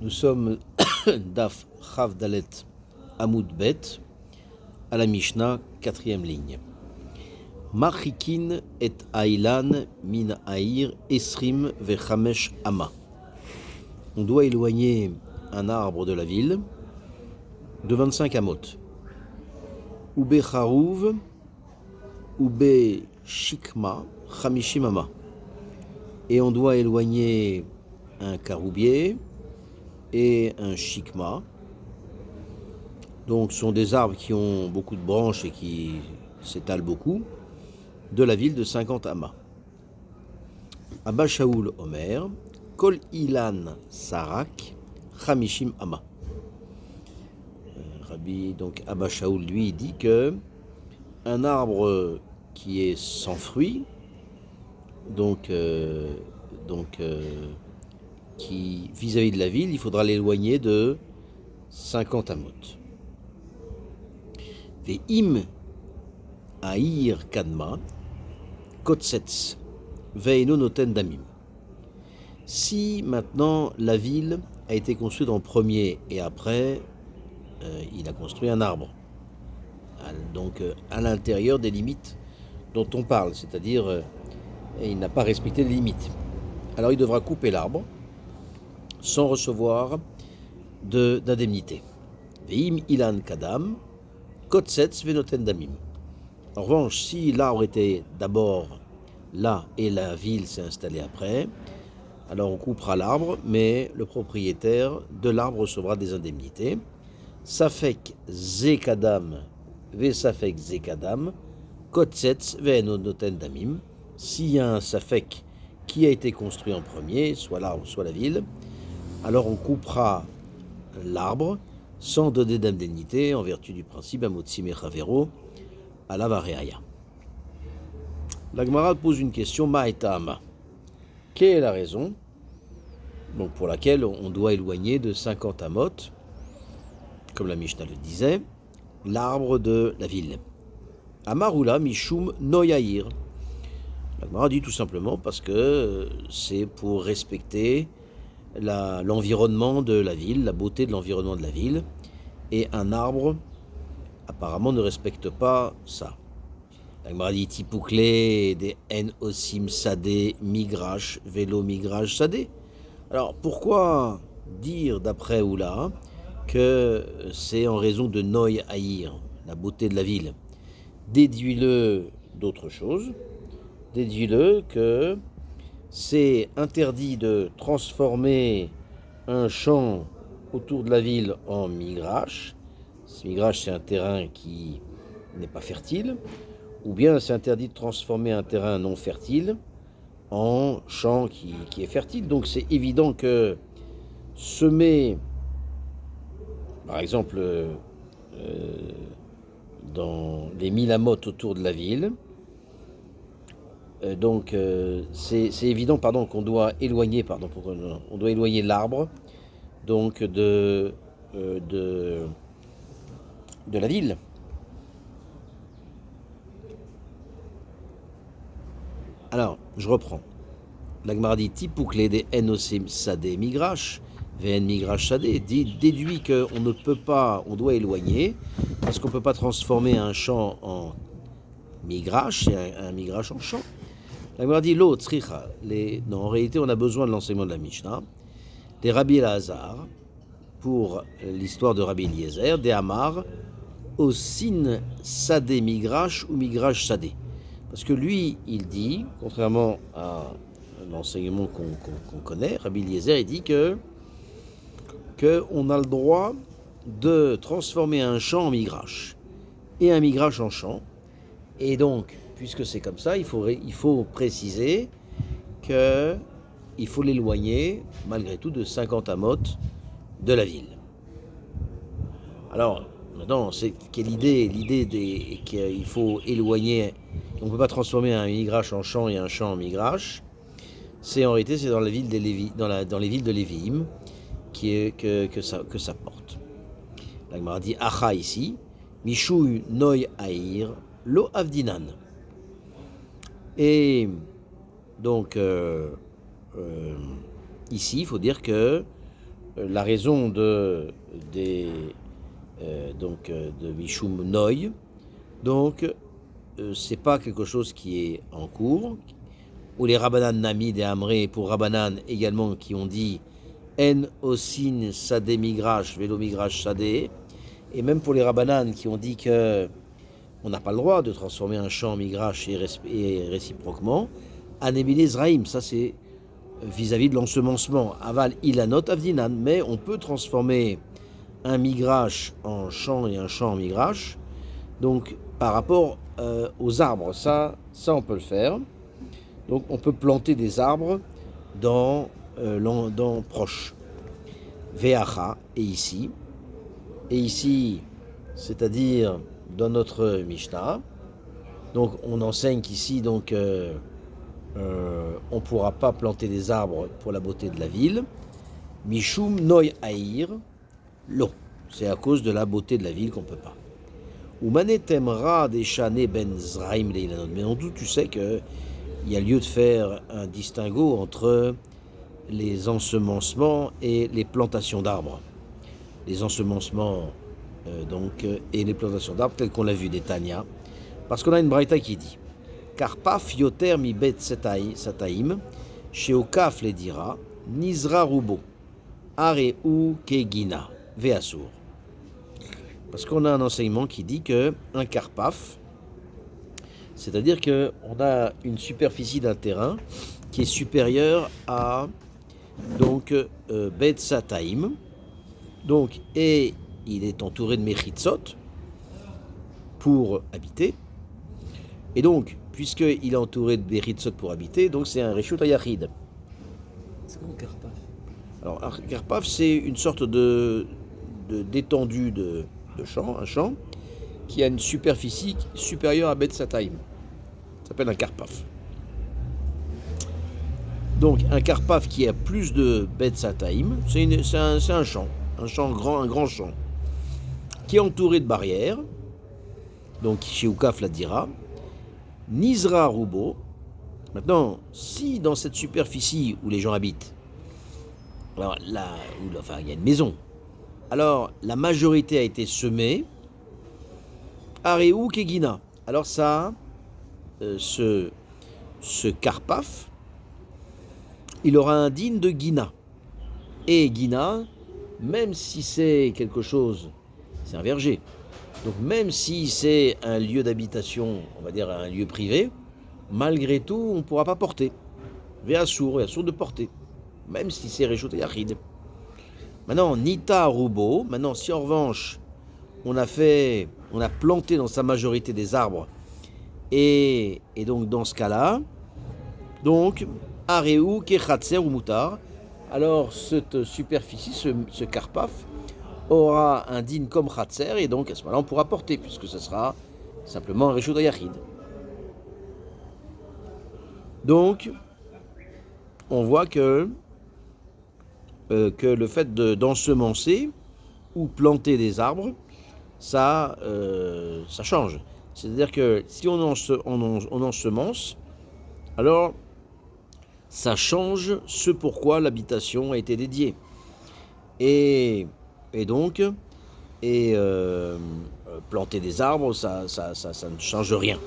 Nous sommes Daf Chav Dalet Amoud Bet, à la Mishnah, 4e ligne. Machikin et Ailan min Aïr Esrim vechamesh Ama. On doit éloigner un arbre de la ville de 25 amot. Ube Charouv, Ube Shikma, Chamishim Ama. Et on doit éloigner un caroubier et un shikma. Donc ce sont des arbres qui ont beaucoup de branches et qui s'étalent beaucoup, de la ville de 50 amas. Abba Shaoul Omer, Kol Ilan Sarak, Chamishim Ama. Rabbi, donc Abba Shaoul, lui, dit que un arbre qui est sans fruits, qui vis-à-vis de la ville, il faudra l'éloigner de 50 amot. Ve'im Aïr Kadma, Kotsetz, Ve'eno Noten Damim. Si maintenant la ville a été construite en premier et après, il a construit un arbre, donc à l'intérieur des limites dont on parle, c'est-à-dire il n'a pas respecté les limites. Alors il devra couper l'arbre sans recevoir d'indemnité. Ve'im ilan kadam, kotsetz venoten damim. En revanche, si l'arbre était d'abord là et la ville s'est installée après, alors on coupera l'arbre, mais le propriétaire de l'arbre recevra des indemnités. Safek zekadam ve safek zekadam, kotsetz venoten damim. S'il y a un safek qui a été construit en premier, soit l'arbre, soit la ville, alors on coupera l'arbre sans donner d'indemnité en vertu du principe Amotzi Mechavero à la Vareaya. La Gemara pose une question, Ma'etama. Quelle est la raison donc, pour laquelle on doit éloigner de 50 amot, comme la Mishnah le disait, l'arbre de la ville? Amarula Mishum Noyair. La Gemara dit tout simplement parce que c'est pour respecter l'environnement de la ville, la beauté de l'environnement de la ville, et un arbre apparemment ne respecte pas ça. La Gemara dit Tipoukle des En Osim Sade Migrash Vélo Migrash Sade. Alors pourquoi dire d'après Oula que c'est en raison de Noy Haïr, la beauté de la ville? Déduis-le d'autre chose. Déduis-le que c'est interdit de transformer un champ autour de la ville en migrash. Ce migrash, c'est un terrain qui n'est pas fertile, ou bien c'est interdit de transformer un terrain non fertile en champ qui est fertile. Donc c'est évident que semer, par exemple, dans les 1000 amotes autour de la ville, c'est évident qu'on doit éloigner l'arbre donc de la ville. Alors, je reprends. La Gemara dit Tipoukle des Enosim Sade Migrash, VN Migrash Sade, déduit qu'on ne peut pas, on doit éloigner, parce qu'on ne peut pas transformer un champ en migrash et un migrash en champ. La Gemara dit l'autre, non, en réalité, on a besoin de l'enseignement de la Mishnah, des Rabbi Elazar, pour l'histoire de Rabbi Eliezer, des Amar, Osin Sade Migrash ou Migrash Sade. Parce que lui, il dit, contrairement à l'enseignement qu'on connaît, Rabbi Eliezer, il dit qu'on a le droit de transformer un champ en migrash et un migrash en champ. Et donc, puisque c'est comme ça, il faut préciser qu'il faut l'éloigner, malgré tout, de 50 amot de la ville. Alors, maintenant, c'est quelle l'idée qu'il faut éloigner, on ne peut pas transformer un migrash en champ et un champ en migrash. C'est en réalité, c'est dans la ville dans les villes de Lévi'im que ça porte. La Gemara dit Acha ici, Mishu Noy Aïr, Lo Avdinan. Et donc, ici, il faut dire que la raison de Mishum Noy, donc c'est pas quelque chose qui est en cours, ou les Rabbanan Nami des Amré, pour Rabbanan également, qui ont dit En Osin Sade Migrash, Velo Migrash Sade, et même pour les Rabbanan qui ont dit que on n'a pas le droit de transformer un champ en Migrash et réciproquement, Anemile Zraim, ça c'est vis-à-vis de l'ensemencement, Aval Ilanot Avdinan, mais on peut transformer un Migrash en champ et un champ en Migrash, donc par rapport aux arbres, ça on peut le faire. Donc on peut planter des arbres dans proche. Veacha, et ici, c'est-à-dire dans notre Mishnah. Donc on enseigne qu'ici, donc on ne pourra pas planter des arbres pour la beauté de la ville. Mishum noy haïr, l'eau. C'est à cause de la beauté de la ville qu'on ne peut pas. Ou manetemra des chané ben zraim leilanot. Mais en tout, tu sais que il y a lieu de faire un distinguo entre les ensemencements et les plantations d'arbres. Les ensemencements et les plantations d'arbres, telles qu'on l'a vu des Tanya, parce qu'on a une braïta qui dit Karpaf yoter mi bet sataim, sheokaf le dira, nizra rubo, areu kegina, veasur. Parce qu'on a un enseignement qui dit qu'un karpaf, c'est-à-dire qu'on a une superficie d'un terrain qui est supérieure à Bet Sataim, et il est entouré de Mechitzot pour habiter. Et donc, puisqu'il est entouré de Mechitzot pour habiter, donc c'est un Reshut Hayachid. C'est quoi un karpaf? Alors, un karpaf, c'est une sorte d'étendue de champ, un champ, qui a une superficie supérieure à Bet Sataim. Ça s'appelle un karpaf. Donc un karpaf qui a plus de Bet Sataim, c'est un champ, un grand champ, qui est entouré de barrières. Donc chez Oukaf la dira, Nizra Rubo. Maintenant, si dans cette superficie où les gens habitent, alors là, il y a une maison, alors la majorité a été semée, Areu Kegina. Alors ça, ce karpaf, il aura un din de Gina. Et Gina, même si c'est quelque chose, c'est un verger, donc même si c'est un lieu d'habitation, on va dire un lieu privé, malgré tout, on ne pourra pas porter. Veasur de porter, même si c'est Reshut Yachid. Maintenant, Nita Rubo, maintenant si en revanche, on a planté dans sa majorité des arbres, et donc dans ce cas-là, donc, Areu Kechatser ou Moutar, alors cette superficie, ce karpaf, aura un din comme Khatser, et donc à ce moment-là on pourra porter, puisque ce sera simplement un Reshut Hayachid. Donc, on voit que le fait d'ensemencer ou planter des arbres, ça change. C'est-à-dire que si on ensemence, alors ça change ce pourquoi l'habitation a été dédiée. Et donc, planter des arbres, ça ne change rien.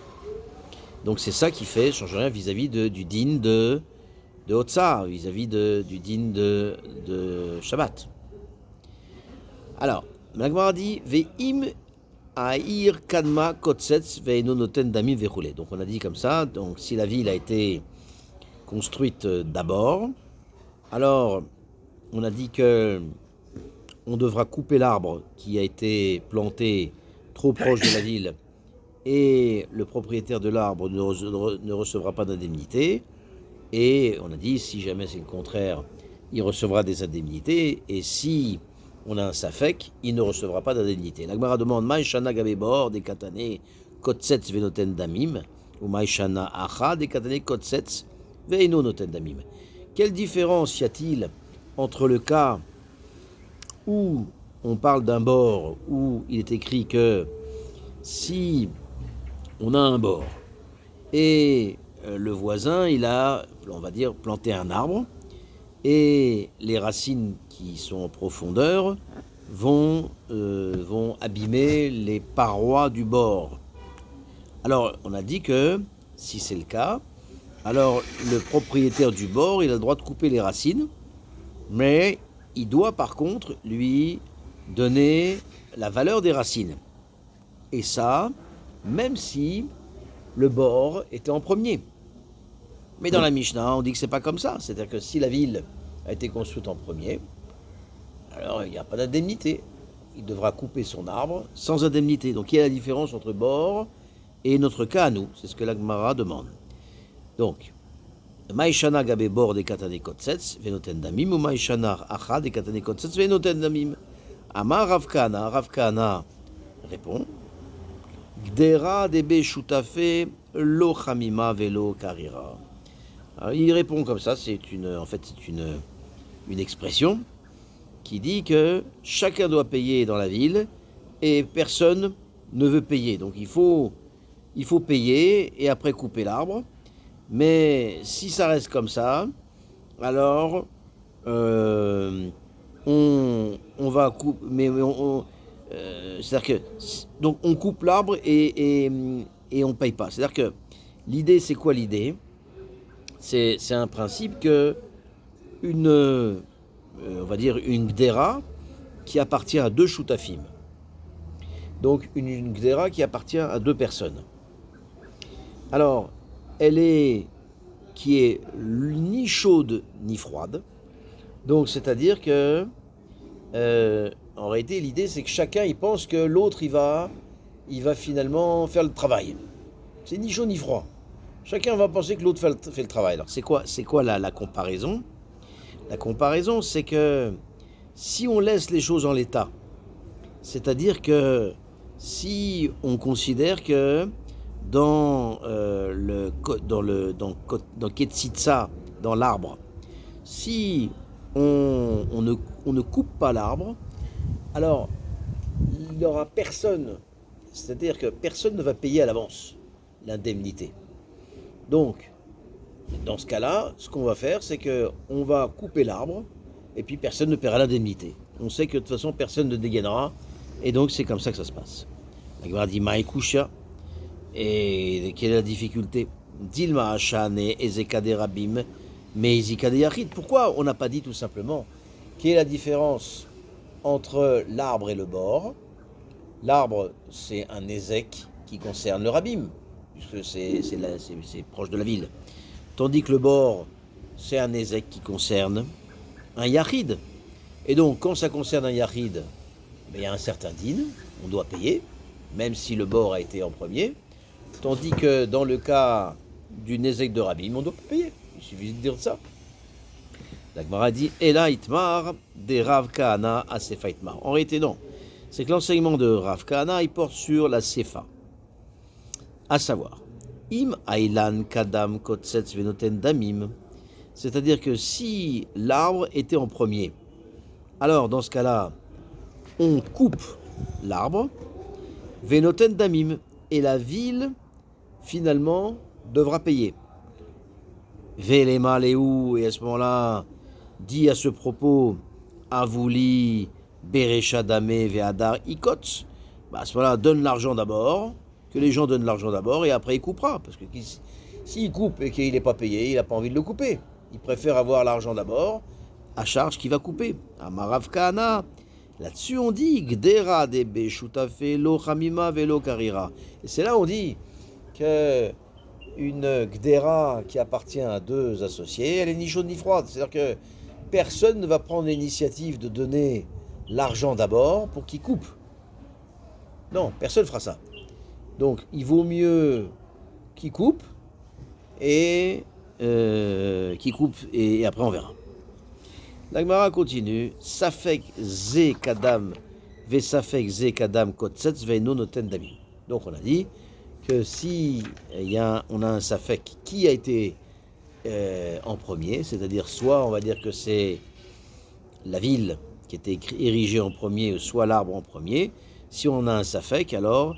Donc c'est ça qui change rien vis-à-vis du din de Hotzar, vis-à-vis du din de Shabbat. Alors, Magmar dit Ve'im Aïr Kadma Kotsetz Ve'eno Noten Damim Vechoulé. Donc on a dit comme ça, donc si la ville a été construite d'abord, alors on a dit que on devra couper l'arbre qui a été planté trop proche de la ville et le propriétaire de l'arbre ne recevra pas d'indemnité. Et on a dit, si jamais c'est le contraire, il recevra des indemnités, et si on a un safek, il ne recevra pas d'indemnité. L'Agmara demande, Maïshana Gabebor, des Katane, Kotsetz Venoten Damim, ou Maïshana Acha, des Katane, Kotsetz Veino Noten Damim. Quelle différence y a-t-il entre le cas où on parle d'un bord, où il est écrit que si on a un bord, et le voisin, il a, on va dire, planté un arbre, et les racines qui sont en profondeur vont abîmer les parois du bord. Alors, on a dit que, si c'est le cas, alors le propriétaire du bord, il a le droit de couper les racines, mais il doit par contre lui donner la valeur des racines. Et ça, même si le bord était en premier. Mais dans la Mishnah, on dit que c'est pas comme ça. C'est-à-dire que si la ville a été construite en premier, alors il n'y a pas d'indemnité. Il devra couper son arbre sans indemnité. Donc il y a la différence entre bord et notre cas à nous. C'est ce que la Gemara demande. Donc, Maïshana gabe bord des katane kotsets venoten damim ou Maïshana acha des katane kotsets venoten damim. Amar Rav Kahana répond Gdera debe shutafe lo chamima velo karira. Alors, il répond comme ça, c'est une expression qui dit que chacun doit payer dans la ville et personne ne veut payer. Donc il faut payer et après couper l'arbre. Mais si ça reste comme ça, alors on va couper. C'est-à-dire que donc on coupe l'arbre et on ne paye pas. C'est-à-dire que l'idée, c'est quoi l'idée ? C'est un principe que on va dire une gdera qui appartient à deux shutafim. Donc une gdera qui appartient à deux personnes. Alors, qui est ni chaude ni froide. Donc c'est-à-dire que en réalité l'idée c'est que chacun il pense que l'autre il va finalement faire le travail. C'est ni chaud ni froid. Chacun va penser que l'autre fait le travail. Alors c'est quoi la comparaison ? La comparaison, c'est que si on laisse les choses en l'état, c'est-à-dire que si on considère que dans Ketsitsa, dans l'arbre, si on ne coupe pas l'arbre, alors il n'y aura personne, c'est-à-dire que personne ne va payer à l'avance l'indemnité. Donc, dans ce cas-là, ce qu'on va faire, c'est qu'on va couper l'arbre, et puis personne ne paiera l'indemnité. On sait que de toute façon, personne ne dégainera, et donc c'est comme ça que ça se passe. La Gemara dit Maïkusha, et quelle est la difficulté ? Dilma Hachane Ezekade Rabim, mais Ezekade Yachid. Pourquoi on n'a pas dit tout simplement quelle est la différence entre l'arbre et le bord ? L'arbre, c'est un Ezek qui concerne le Rabim, puisque c'est proche de la ville. Tandis que le bord, c'est un Ezek qui concerne un Yachid. Et donc, quand ça concerne un Yachid, il y a un certain din, on doit payer, même si le bord a été en premier. Tandis que dans le cas du Nezek de Rabim, on ne doit pas payer. Il suffit de dire ça. La Gemara dit Ela Itmar des Rav Kahana à Sefa Itmar. En réalité, non. C'est que l'enseignement de Rav Kahana, il porte sur la Sefa. À savoir, Im Ailan Kadam Kotsetz Venoten Damim. C'est-à-dire que si l'arbre était en premier, alors dans ce cas-là, on coupe l'arbre, Venoten Damim, et la ville, finalement, devra payer. Velema Léou, et à ce moment-là, dit à ce propos, Avouli, Berecha Dame, Veadar, Ikotz, à ce moment-là, donne l'argent d'abord, que les gens donnent l'argent d'abord, et après il coupera. Parce que s'il coupe et qu'il n'est pas payé, il n'a pas envie de le couper. Il préfère avoir l'argent d'abord, à charge qu'il va couper. Amarav Kahana. Là-dessus, on dit Gdera debe shutafe lo chamima velo karira. Et c'est là on dit que une Gdera qui appartient à deux associés, elle est ni chaude ni froide. C'est-à-dire que personne ne va prendre l'initiative de donner l'argent d'abord pour qu'il coupe. Non, personne ne fera ça. Donc, il vaut mieux qu'il coupe et après on verra. La Gemara continue. Safek ze kadam ve safek ze kadam kotsetz veino noten damim. Donc on a dit que si on a un safek qui a été en premier, c'est-à-dire soit on va dire que c'est la ville qui était érigée en premier, soit l'arbre en premier. Si on a un safek, alors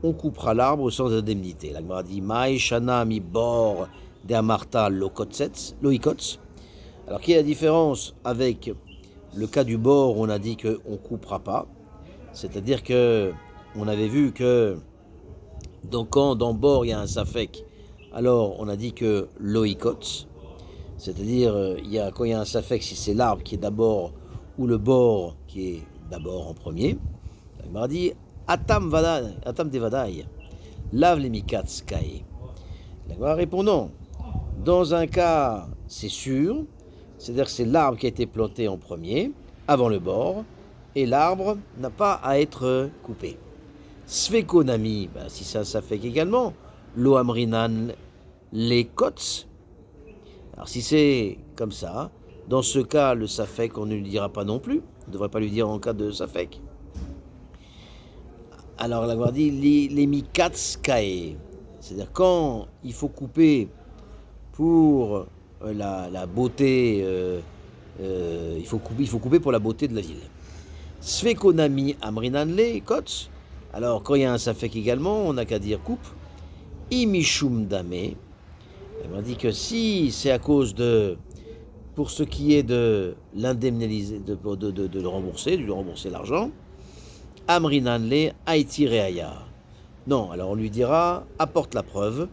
on coupera l'arbre sans indemnité. La Gemara dit Maï shana mi bor de amarta lo ikotz. Alors, quelle est la différence avec le cas du bord où on a dit qu'on ne coupera pas? C'est-à-dire que on avait vu que donc quand dans bord il y a un safek, alors on a dit que loïkot, c'est-à-dire quand il y a un safek, si c'est l'arbre qui est d'abord ou le bord qui est d'abord en premier, il m'a dit atam devadai, lave les mikats kai. La répond non. Dans un cas, c'est sûr, c'est-à-dire que c'est l'arbre qui a été planté en premier, avant le bord, et l'arbre n'a pas à être coupé. Svekonami, si ça fait qu'également, loamrinan les kots. Alors si c'est comme ça, dans ce cas, le safek, on ne lui dira pas non plus. On ne devrait pas lui dire en cas de safek. Alors la Gemara dit les mikats kae, c'est-à-dire quand il faut couper pour la beauté, il faut couper pour la beauté de la ville. Svekonami amrinanle kots. Alors quand il y a un safek également, on n'a qu'à dire coupe. Imishum dame. Elle m'a dit que si c'est à cause pour ce qui est de l'indemniser, de le rembourser, de lui rembourser l'argent, amrinanle aitireaya. Non, alors on lui dira, apporte la preuve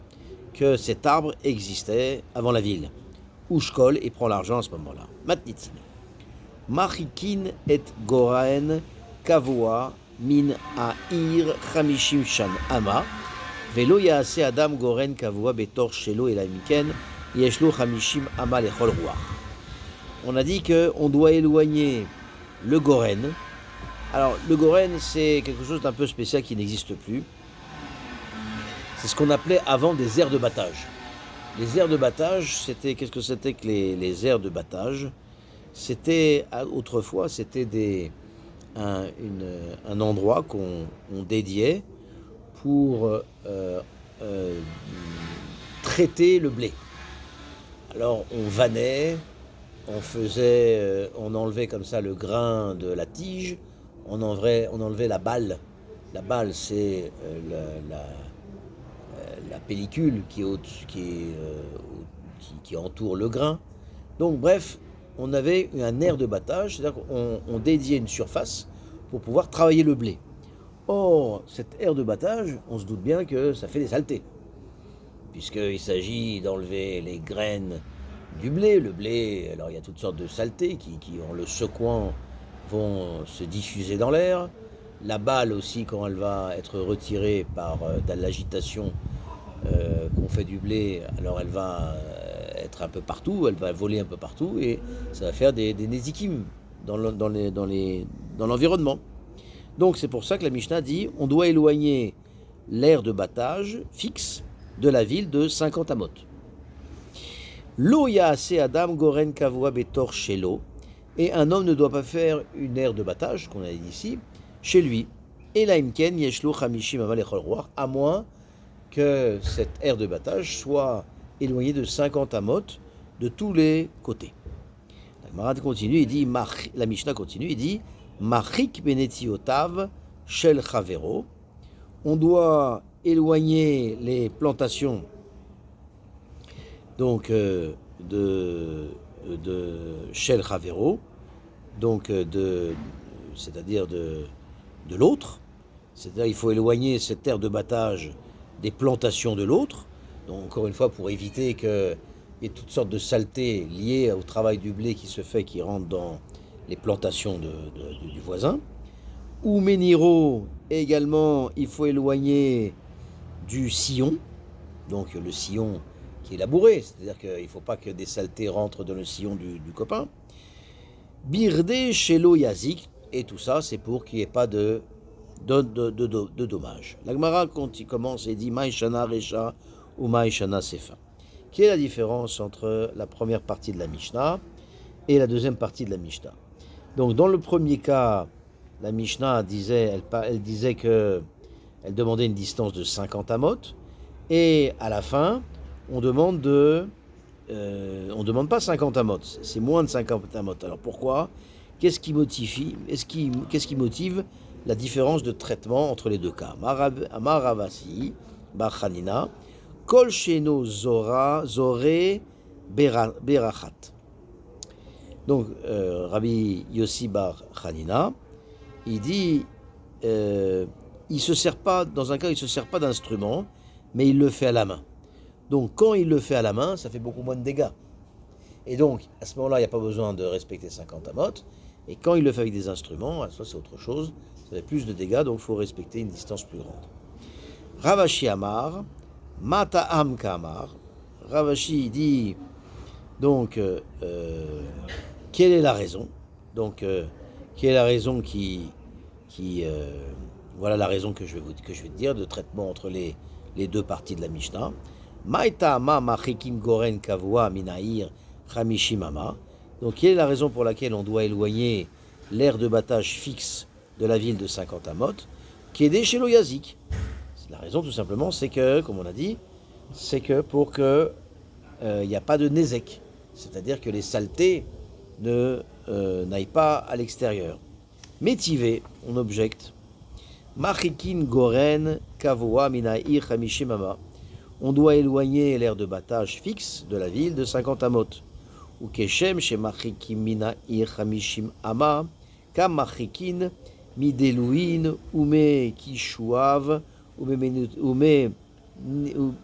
que cet arbre existait avant la ville. Ushkol et prend l'argent à ce moment-là. Matnitin. Machikin et goraen kavoa min air chamishim shan ama velo yaase adam goren kavoa betor shelo elamiken yeshlo chamishim ama lechol ruach. On a dit qu'on doit éloigner le goren. Alors le goren, c'est quelque chose d'un peu spécial qui n'existe plus. C'est ce qu'on appelait avant des aires de battage. Les aires de battage, qu'est-ce que c'était que les aires de battage? C'était, autrefois, c'était un endroit qu'on dédiait pour traiter le blé. Alors on vannait, on enlevait comme ça le grain de la tige, on enlevait la balle. La balle, c'est la pellicule qui entoure le grain. Donc bref, on avait un aire de battage, c'est-à-dire qu'on dédiait une surface pour pouvoir travailler le blé. Or, cette aire de battage, on se doute bien que ça fait des saletés, puisqu'il s'agit d'enlever les graines du blé. Le blé, alors il y a toutes sortes de saletés qui en le secouant, vont se diffuser dans l'air. La balle aussi, quand elle va être retirée par de l'agitation qu'on fait du blé, alors elle va être un peu partout, elle va voler un peu partout et ça va faire des nézikim dans l'environnement. Donc c'est pour ça que la Mishnah dit on doit éloigner l'aire de battage fixe de la ville de 50 amot. Lo yaase adam goren kavua betor shelo, et un homme ne doit pas faire une aire de battage, qu'on a dit ici, chez lui. Et la imken yeshlo chamishim amal echol roach, à moins que cette aire de battage soit éloignée de 50 amot de tous les côtés. La Mishnah continue, il dit Machik benetiotav shel chavero. On doit éloigner les plantations donc de shel chavero, donc c'est-à-dire de l'autre. C'est-à-dire il faut éloigner cette terre de battage des plantations de l'autre. Donc encore une fois, pour éviter qu'il y ait toutes sortes de saletés liées au travail du blé qui se fait, qui rentre dans les plantations du voisin. Ou Méniro, également, il faut éloigner du sillon, donc le sillon qui est labouré, c'est-à-dire qu'il ne faut pas que des saletés rentrent dans le sillon du copain. Birde, Shelo, Yazik, et tout ça, c'est pour qu'il n'y ait pas de dommages. La Gemara, quand il commence, il dit Maïshana Recha ou Maïshana Sefa. Quelle est la différence entre la première partie de la Mishnah et la deuxième partie de la Mishnah? Donc, dans le premier cas, la Mishnah disait, elle disait que elle demandait une distance de 50 amot, et à la fin, on demande pas 50 amot, c'est moins de 50 amot. Alors pourquoi? Qu'est-ce qui motive la différence de traitement entre les deux cas? Amaravasi, Bachanina, Kol Sheno Zora, Zore, Berachat. Donc, Rabbi Yossi Bar Hanina, il dit, il se sert pas, dans un cas, il se sert pas d'instrument, mais il le fait à la main. Donc, quand il le fait à la main, ça fait beaucoup moins de dégâts. Et donc, à ce moment-là, il n'y a pas besoin de respecter 50 amot. Et quand il le fait avec des instruments, ça c'est autre chose, ça fait plus de dégâts, donc il faut respecter une distance plus grande. Ravashi Amar, Mata'am Kamar. Ravashi dit, donc, quelle est la raison? Donc, quelle est la raison voilà la raison que je vais te dire, de traitement entre les deux parties de la Mishnah. Maitama machikim goren kavua minair chamishimama. Donc, quelle est la raison pour laquelle on doit éloigner l'aire de battage fixe de la ville de 50 amot, qui est des chez Yazik? La raison, tout simplement, c'est que, comme on a dit, c'est que pour que il n'y a pas de nezek, c'est-à-dire que les saletés n'aillent pas à l'extérieur. Métivé, on objecte. Machikin goren kavoa minair chamishimama. On doit éloigner l'aire de battage fixe de la ville de 50 amot. Ou keshem chez machikim minair chamishim ama, kam machikin mideluin ume kishuav ume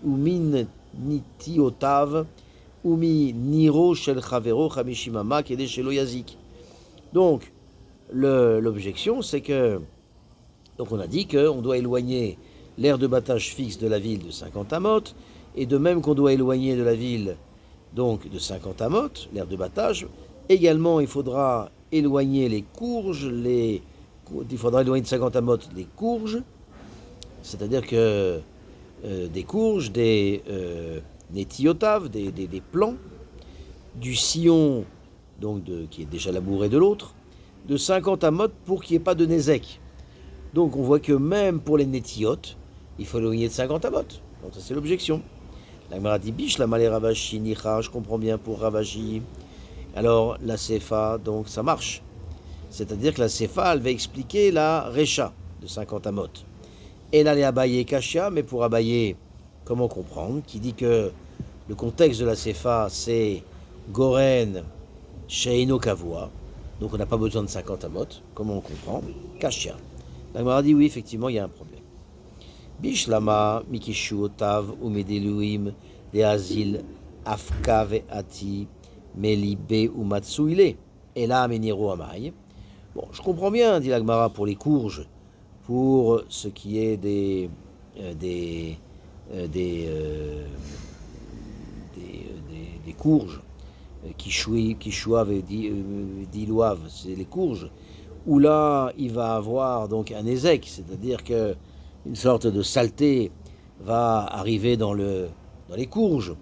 umin nitiotav umi niro shel chavero chamishimama kede shelo yazik. Donc, l'objection, c'est que, donc on a dit qu'on doit éloigner l'aire de battage fixe de la ville de 50 amot, et de même qu'on doit éloigner de la ville donc de 50 amot, l'aire de battage, également il faudra éloigner les courges, il faudra éloigner de 50 amot les courges, c'est-à-dire que des courges, des tiotaves, des plants, du sillon donc qui est déjà labouré de l'autre, de 50 amot pour qu'il n'y ait pas de nezek. Donc on voit que même pour les netiotes, il faut éloigner de 50 amot. Donc ça c'est l'objection. La Gemara dit biche la malé Ravashi nicha, je comprends bien pour Ravashi. Alors la Sefa, donc ça marche. C'est-à-dire que la Sefa, elle va expliquer la Recha de 50 amot. Elle allait abayer Kashia, mais pour abayer, comment comprendre? Qui dit que le contexte de la Sefa, c'est Goren Sheino Kavua. Donc on n'a pas besoin de 50 amot. Comment on comprend? Kashia. La Gemara dit oui, effectivement, il y a un problème. Bishlama mikishu otav umedeluim leazil afka ve'ati melibe umatsuile. Et là, meniro amai. Bon, je comprends bien, dit la Gemara, pour les courges, pour ce qui est des courges qui chouavent et diloivent, c'est les courges, où là il va avoir donc un ézec, c'est-à-dire que une sorte de saleté va arriver dans les courges,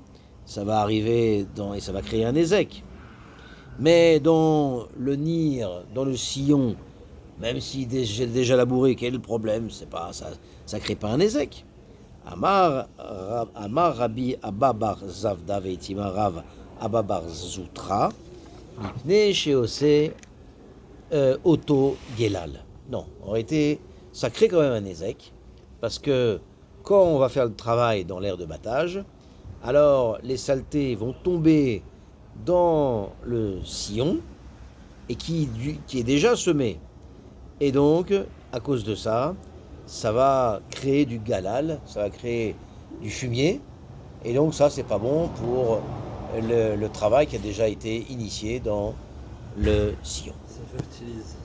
ça va arriver et ça va créer un ézec. Mais dans le nir, dans le sillon, même si j'ai déjà labouré, quel est le problème? C'est pas ça crée pas un ézec. Amar Rabbi Ababar Zavda Veitima Rav Ababar Zutra Mipne Sheose Auto Gelal. Non, en réalité, ça crée quand même un ézec, parce que quand on va faire le travail dans l'aire de battage, alors les saletés vont tomber dans le sillon, et qui est déjà semé. Et donc, à cause de ça, ça va créer du galal, ça va créer du fumier, et donc ça, c'est pas bon pour le travail qui a déjà été initié dans le sillon. Ça fertilise.